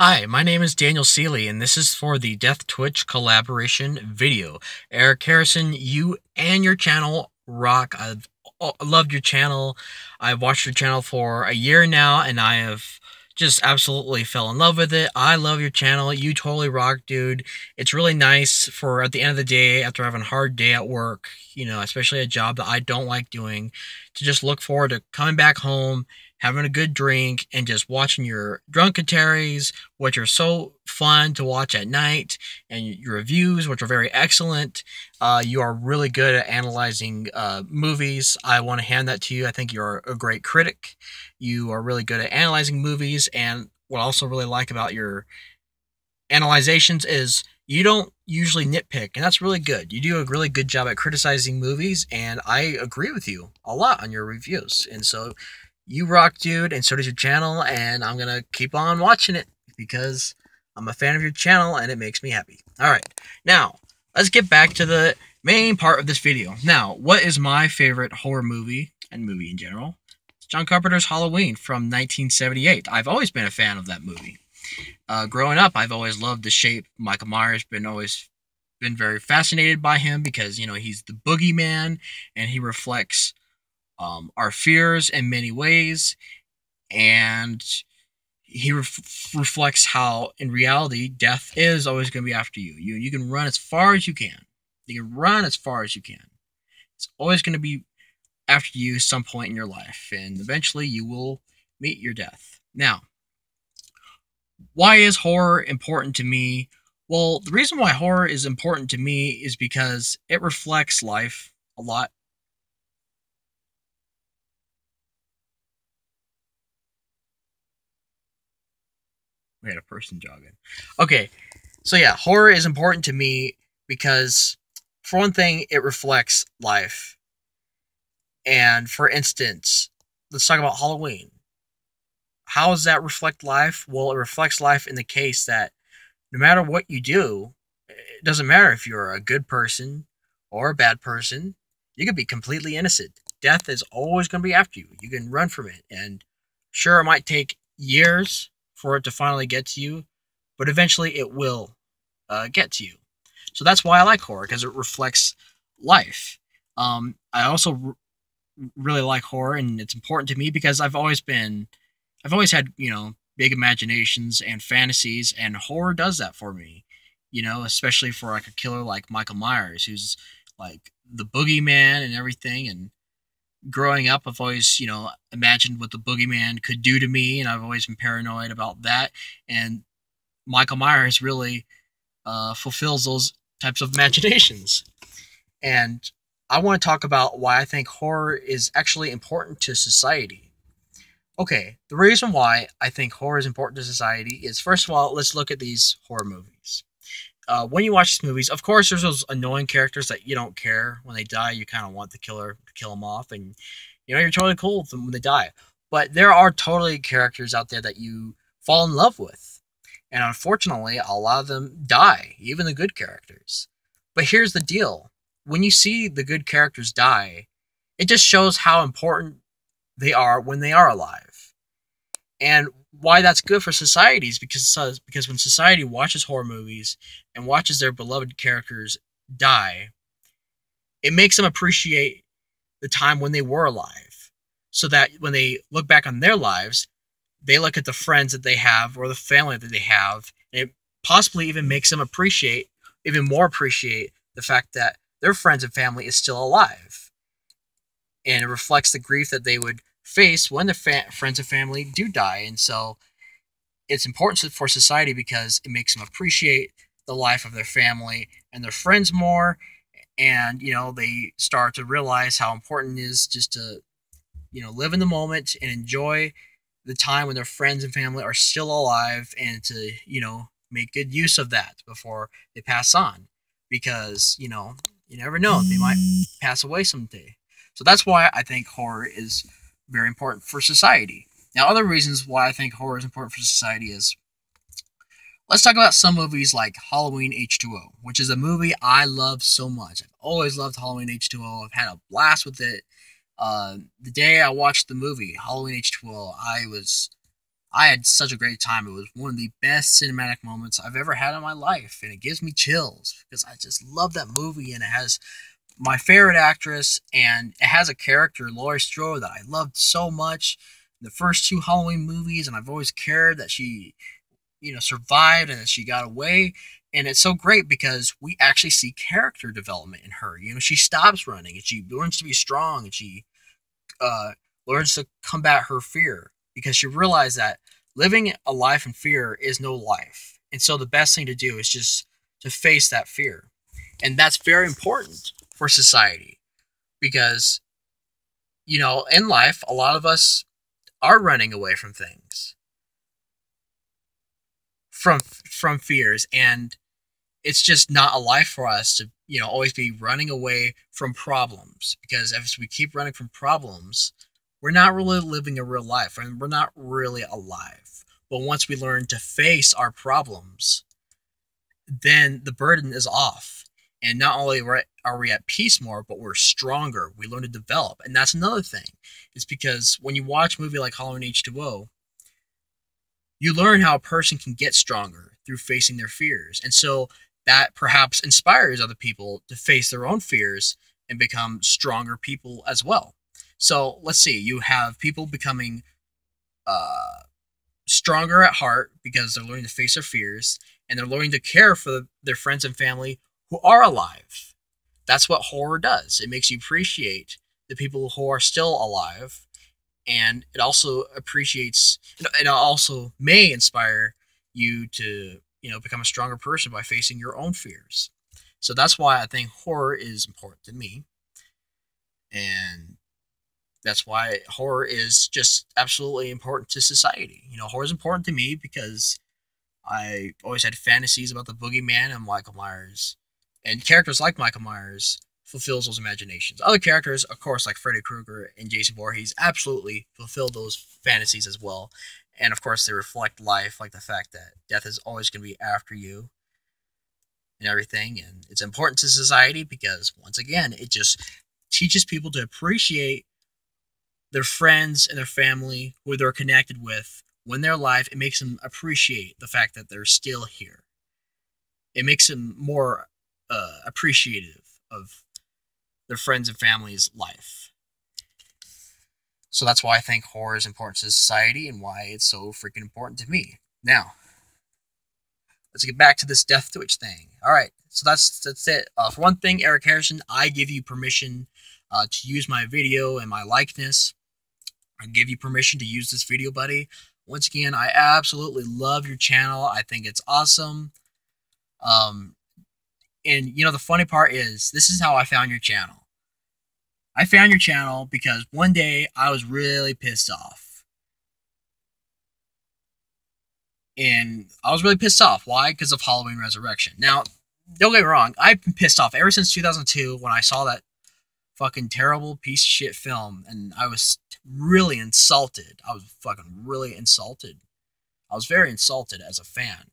Hi, my name is Daniel Seeley, and this is for the Death Twitch collaboration video. Eric Harrison, you and your channel rock. I've loved your channel. I've watched your channel for a year now, and I have just absolutely fell in love with it. I love your channel. You totally rock, dude. It's really nice for at the end of the day, after having a hard day at work, especially a job that I don't like doing, to just look forward to coming back home, having a good drink, and just watching your drunkentaries, which are so fun to watch at night, and your reviews, which are very excellent. You are really good at analyzing movies. I want to hand that to you. I think you're a great critic. You are really good at analyzing movies, and what I also really like about your analyzations is you don't usually nitpick, and that's really good. You do a really good job at criticizing movies, and I agree with you a lot on your reviews. And so you rock, dude, and so does your channel, and I'm gonna keep on watching it because I'm a fan of your channel and it makes me happy. Alright, now let's get back to the main part of this video. Now, what is my favorite horror movie and movie in general? It's John Carpenter's Halloween from 1978. I've always been a fan of that movie. Growing up, I've always loved the shape. Michael Myers always been very fascinated by him because, he's the boogeyman and he reflects our fears in many ways, and he reflects how, in reality, death is always going to be after you. You can run as far as you can. You can run as far as you can. It's always going to be after you some point in your life, and eventually you will meet your death. Now, why is horror important to me? Well, the reason why horror is important to me is because it reflects life a lot. We had a person jogging. Okay, so yeah, horror is important to me because, for one thing, it reflects life. And for instance, let's talk about Halloween. How does that reflect life? Well, it reflects life in the case that no matter what you do, it doesn't matter if you're a good person or a bad person, you could be completely innocent. Death is always going to be after you. You can run from it. And sure, it might take years for it to finally get to you, but eventually it will get to you. So that's why I like horror, because it reflects life. I also really like horror, and it's important to me because I've always had, big imaginations and fantasies, and horror does that for me. Especially for like a killer like Michael Myers, who's like the boogeyman and everything. And growing up, I've always, imagined what the boogeyman could do to me, and I've always been paranoid about that. And Michael Myers really fulfills those types of imaginations. And I want to talk about why I think horror is actually important to society. Okay, the reason why I think horror is important to society is, first of all, let's look at these horror movies. When you watch these movies, of course, there's those annoying characters that you don't care when they die. You kind of want the killer to kill them off, and you're totally cool with them when they die. But there are totally characters out there that you fall in love with, and unfortunately, a lot of them die, even the good characters. But here's the deal: when you see the good characters die, it just shows how important they are when they are alive. And why that's good for society is because when society watches horror movies and watches their beloved characters die, it makes them appreciate the time when they were alive. So that when they look back on their lives, they look at the friends that they have or the family that they have, and it possibly even makes them even more appreciate the fact that their friends and family is still alive. And it reflects the grief that they would face when their friends and family do die. And so it's important for society because it makes them appreciate the life of their family and their friends more. And, they start to realize how important it is just to, live in the moment and enjoy the time when their friends and family are still alive, and to, make good use of that before they pass on. Because, you never know, they might pass away someday. So that's why I think horror is very important for society. Now, other reasons why I think horror is important for society is, let's talk about some movies like Halloween H2O, which is a movie I love so much. I've always loved Halloween H2O. I've had a blast with it. The day I watched the movie Halloween H2O, I was I had such a great time. It was one of the best cinematic moments I've ever had in my life, and it gives me chills because I just love that movie, and it has my favorite actress, and it has a character, Laurie Strode, that I loved so much in the first two Halloween movies, and I've always cared that she, survived and that she got away. And it's so great because we actually see character development in her. She stops running and she learns to be strong, and she uh, learns to combat her fear because she realized that living a life in fear is no life. And so the best thing to do is just to face that fear. And that's very important for society because, in life, a lot of us are running away from things, from fears, and it's just not a life for us to, always be running away from problems, because if we keep running from problems, we're not really living a real life and we're not really alive. But once we learn to face our problems, then the burden is off. And not only are we at peace more, but we're stronger. We learn to develop. And that's another thing. It's because when you watch a movie like Halloween H2O, you learn how a person can get stronger through facing their fears. And so that perhaps inspires other people to face their own fears and become stronger people as well. So let's see, you have people becoming stronger at heart because they're learning to face their fears, and they're learning to care for their friends and family who are alive. That's what horror does. It makes you appreciate the people who are still alive, and it also appreciates, it also may inspire you to, become a stronger person by facing your own fears. So that's why I think horror is important to me, and that's why horror is just absolutely important to society. Horror is important to me because I always had fantasies about the boogeyman and Michael Myers, and characters like Michael Myers fulfills those imaginations. Other characters, of course, like Freddy Krueger and Jason Voorhees, absolutely fulfill those fantasies as well. And of course, they reflect life, like the fact that death is always going to be after you and everything. And it's important to society because, once again, it just teaches people to appreciate their friends and their family who they're connected with when they're alive. It makes them appreciate the fact that they're still here. It makes them more appreciative of their friends and family's life. So that's why I think horror is important to society and why it's so freaking important to me. Now, let's get back to this Death Twitch thing. All right, so that's it. For one thing, Eric Harrison, I give you permission to use my video and my likeness. I give you permission to use this video, buddy. Once again, I absolutely love your channel. I think it's awesome. And the funny part is, this is how I found your channel. I found your channel because one day I was really pissed off. And I was really pissed off. Why? Because of Halloween Resurrection. Now, don't get me wrong, I've been pissed off ever since 2002 when I saw that fucking terrible piece of shit film, and I was really insulted. I was fucking really insulted. I was very insulted as a fan.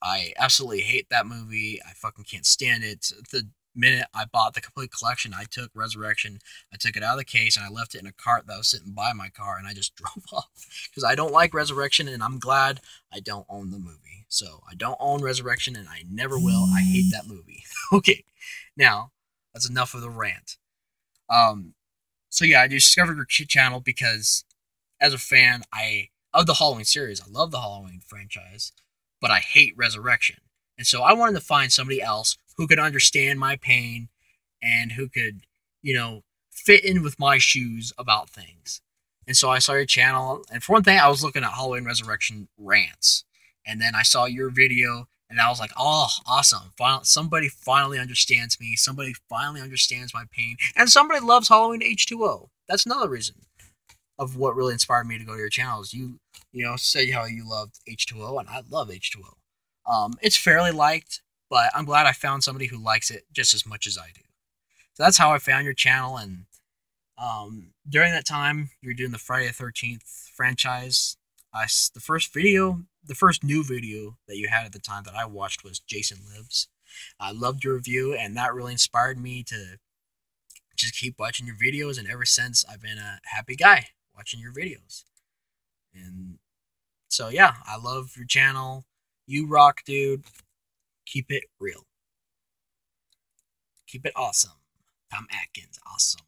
I absolutely hate that movie. I fucking can't stand it. The minute I bought the complete collection, I took Resurrection, I took it out of the case, and I left it in a cart that was sitting by my car, and I just drove off. Because I don't like Resurrection, and I'm glad I don't own the movie. So, I don't own Resurrection, and I never will. I hate that movie. Okay, now, that's enough of the rant. So yeah, I discovered your channel because, as a fan, of the Halloween series, I love the Halloween franchise, but I hate Resurrection. And so I wanted to find somebody else who could understand my pain and who could, fit in with my shoes about things. And so I saw your channel, and for one thing, I was looking at Halloween Resurrection rants. And then I saw your video, and I was like, oh, awesome. Somebody finally understands me. Somebody finally understands my pain. And somebody loves Halloween H2O. That's another reason of what really inspired me to go to your channel. Is you say how you loved H2O, and I love H2O. It's fairly liked, but I'm glad I found somebody who likes it just as much as I do. So that's how I found your channel, and during that time, you were doing the Friday the 13th franchise. The first new video that you had at the time that I watched was Jason Lives. I loved your review, and that really inspired me to just keep watching your videos, and ever since, I've been a happy guy watching your videos. And so yeah, I love your channel. You rock, dude. Keep it real. Keep it awesome. Tom Atkins, awesome.